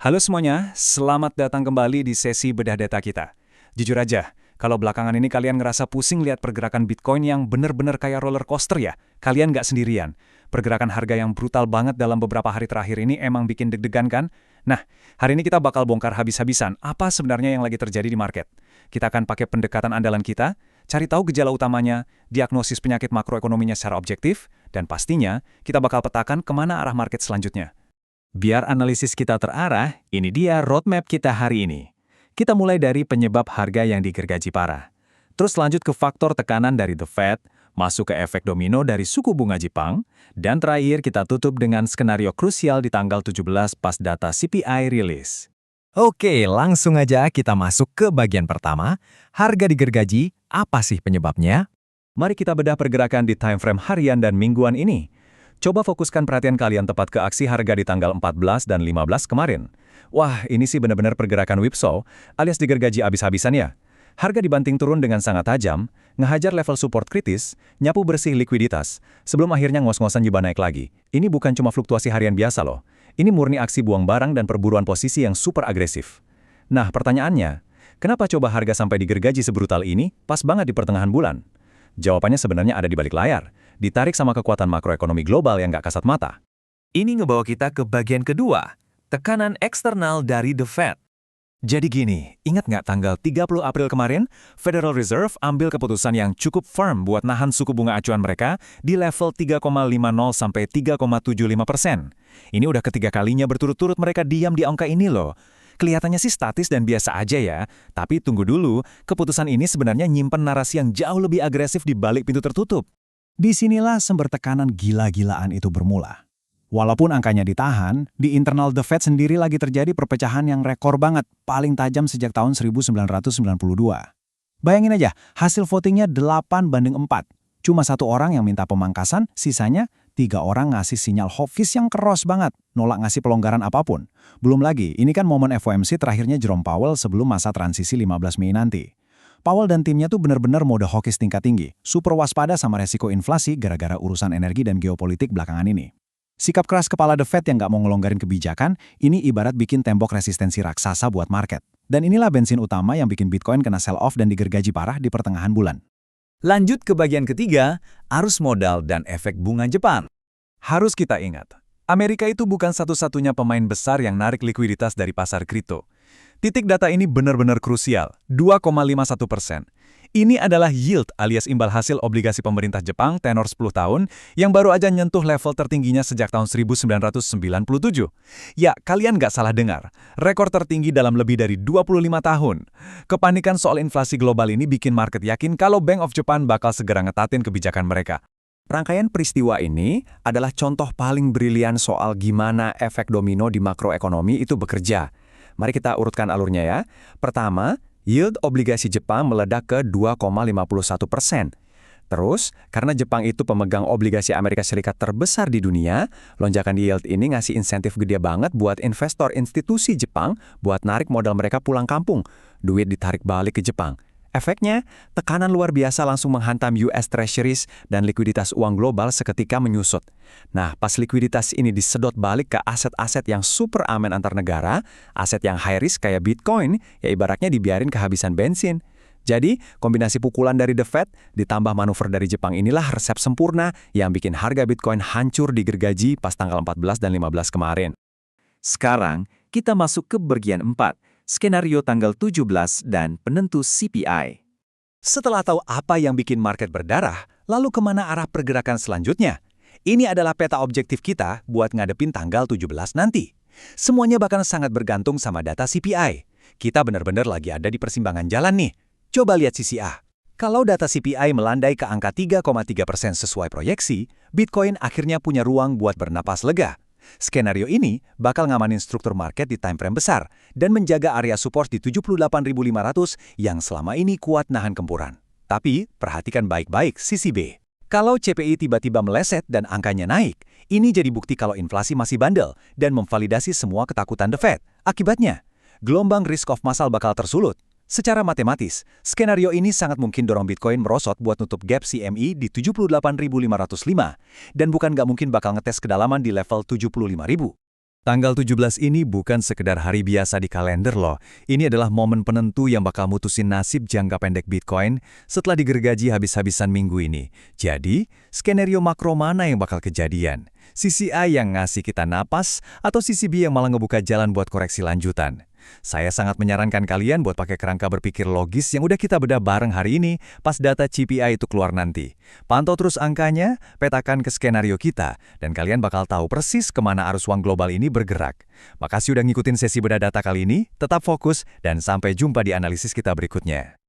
Halo semuanya, selamat datang kembali di sesi bedah data kita. Jujur aja, kalau belakangan ini kalian ngerasa pusing lihat pergerakan Bitcoin yang bener-bener kayak roller coaster ya, kalian nggak sendirian. Pergerakan harga yang brutal banget dalam beberapa hari terakhir ini emang bikin deg-degan kan? Nah, hari ini kita bakal bongkar habis-habisan apa sebenarnya yang lagi terjadi di market. Kita akan pakai pendekatan andalan kita, cari tahu gejala utamanya, diagnosis penyakit makroekonominya secara objektif, dan pastinya kita bakal petakan kemana arah market selanjutnya. Biar analisis kita terarah, ini dia roadmap kita hari ini. Kita mulai dari penyebab harga yang digergaji parah. Terus lanjut ke faktor tekanan dari The Fed, masuk ke efek domino dari suku bunga Jepang, dan terakhir kita tutup dengan skenario krusial di tanggal 17 pas data CPI rilis. Oke, langsung aja kita masuk ke bagian pertama. Harga digergaji, apa sih penyebabnya? Mari kita bedah pergerakan di time frame harian dan mingguan ini. Coba fokuskan perhatian kalian tepat ke aksi harga di tanggal 14 dan 15 kemarin. Wah, ini sih benar-benar pergerakan whipsaw, alias digergaji abis-habisan ya. Harga dibanting turun dengan sangat tajam, ngehajar level support kritis, nyapu bersih likuiditas, sebelum akhirnya ngos-ngosan juga naik lagi. Ini bukan cuma fluktuasi harian biasa loh. Ini murni aksi buang barang dan perburuan posisi yang super agresif. Nah, pertanyaannya, kenapa coba harga sampai digergaji sebrutal ini pas banget di pertengahan bulan? Jawabannya sebenarnya ada di balik layar, ditarik sama kekuatan makroekonomi global yang nggak kasat mata. Ini ngebawa kita ke bagian kedua, tekanan eksternal dari The Fed. Jadi gini, ingat nggak tanggal 30 April kemarin, Federal Reserve ambil keputusan yang cukup firm buat nahan suku bunga acuan mereka di level 3,50 sampai 3,75%. Ini udah ketiga kalinya berturut-turut mereka diam di angka ini loh. Kelihatannya sih statis dan biasa aja ya, tapi tunggu dulu, keputusan ini sebenarnya nyimpen narasi yang jauh lebih agresif di balik pintu tertutup. Disinilah sumber tekanan gila-gilaan itu bermula. Walaupun angkanya ditahan, di internal The Fed sendiri lagi terjadi perpecahan yang rekor banget, paling tajam sejak tahun 1992. Bayangin aja, hasil votingnya 8-4. Cuma satu orang yang minta pemangkasan, sisanya 3 orang ngasih sinyal hawkish yang keros banget, nolak ngasih pelonggaran apapun. Belum lagi, ini kan momen FOMC terakhirnya Jerome Powell sebelum masa transisi 15 Mei nanti. Powell dan timnya tuh benar-benar mode hawkish tingkat tinggi, super waspada sama resiko inflasi gara-gara urusan energi dan geopolitik belakangan ini. Sikap keras kepala The Fed yang nggak mau ngelonggarin kebijakan, ini ibarat bikin tembok resistensi raksasa buat market. Dan inilah bensin utama yang bikin Bitcoin kena sell-off dan digergaji parah di pertengahan bulan. Lanjut ke bagian ketiga, arus modal dan efek bunga Jepang. Harus kita ingat, Amerika itu bukan satu-satunya pemain besar yang narik likuiditas dari pasar kripto. Titik data ini benar-benar krusial, 2,51%. Ini adalah yield alias imbal hasil obligasi pemerintah Jepang tenor 10 tahun yang baru aja nyentuh level tertingginya sejak tahun 1997. Ya, kalian nggak salah dengar, rekor tertinggi dalam lebih dari 25 tahun. Kepanikan soal inflasi global ini bikin market yakin kalau Bank of Japan bakal segera ngetatin kebijakan mereka. Rangkaian peristiwa ini adalah contoh paling brilian soal gimana efek domino di makroekonomi itu bekerja. Mari kita urutkan alurnya ya. Pertama, yield obligasi Jepang meledak ke 2,51%. Terus, karena Jepang itu pemegang obligasi Amerika Serikat terbesar di dunia, lonjakan yield ini ngasih insentif gede banget buat investor institusi Jepang buat narik modal mereka pulang kampung. Duit ditarik balik ke Jepang. Efeknya, tekanan luar biasa langsung menghantam US Treasuries dan likuiditas uang global seketika menyusut. Nah, pas likuiditas ini disedot balik ke aset-aset yang super aman antar negara, aset yang high risk kayak Bitcoin, ya ibaratnya dibiarin kehabisan bensin. Jadi, kombinasi pukulan dari The Fed ditambah manuver dari Jepang inilah resep sempurna yang bikin harga Bitcoin hancur digergaji pas tanggal 14 dan 15 kemarin. Sekarang, kita masuk ke bagian 4. Skenario tanggal 17 dan penentu CPI. Setelah tahu apa yang bikin market berdarah, lalu kemana arah pergerakan selanjutnya? Ini adalah peta objektif kita buat ngadepin tanggal 17 nanti. Semuanya bahkan sangat bergantung sama data CPI. Kita benar-benar lagi ada di persimpangan jalan nih. Coba lihat sisi A. Kalau data CPI melandai ke angka 3,3% sesuai proyeksi, Bitcoin akhirnya punya ruang buat bernapas lega. Skenario ini bakal ngamanin struktur market di time frame besar dan menjaga area support di 78.500 yang selama ini kuat nahan gempuran. Tapi, perhatikan baik-baik sisi B. Kalau CPI tiba-tiba meleset dan angkanya naik, ini jadi bukti kalau inflasi masih bandel dan memvalidasi semua ketakutan The Fed. Akibatnya, gelombang risk off massal bakal tersulut. Secara matematis, skenario ini sangat mungkin dorong Bitcoin merosot buat nutup gap CME di 78.505 dan bukan nggak mungkin bakal ngetes kedalaman di level 75.000. Tanggal 17 ini bukan sekedar hari biasa di kalender loh. Ini adalah momen penentu yang bakal mutusin nasib jangka pendek Bitcoin setelah digergaji habis-habisan minggu ini. Jadi, skenario makro mana yang bakal kejadian? Sisi A yang ngasih kita napas atau sisi B yang malah ngebuka jalan buat koreksi lanjutan? Saya sangat menyarankan kalian buat pakai kerangka berpikir logis yang udah kita bedah bareng hari ini pas data CPI itu keluar nanti. Pantau terus angkanya, petakan ke skenario kita, dan kalian bakal tahu persis kemana arus uang global ini bergerak. Makasih udah ngikutin sesi bedah data kali ini, tetap fokus, dan sampai jumpa di analisis kita berikutnya.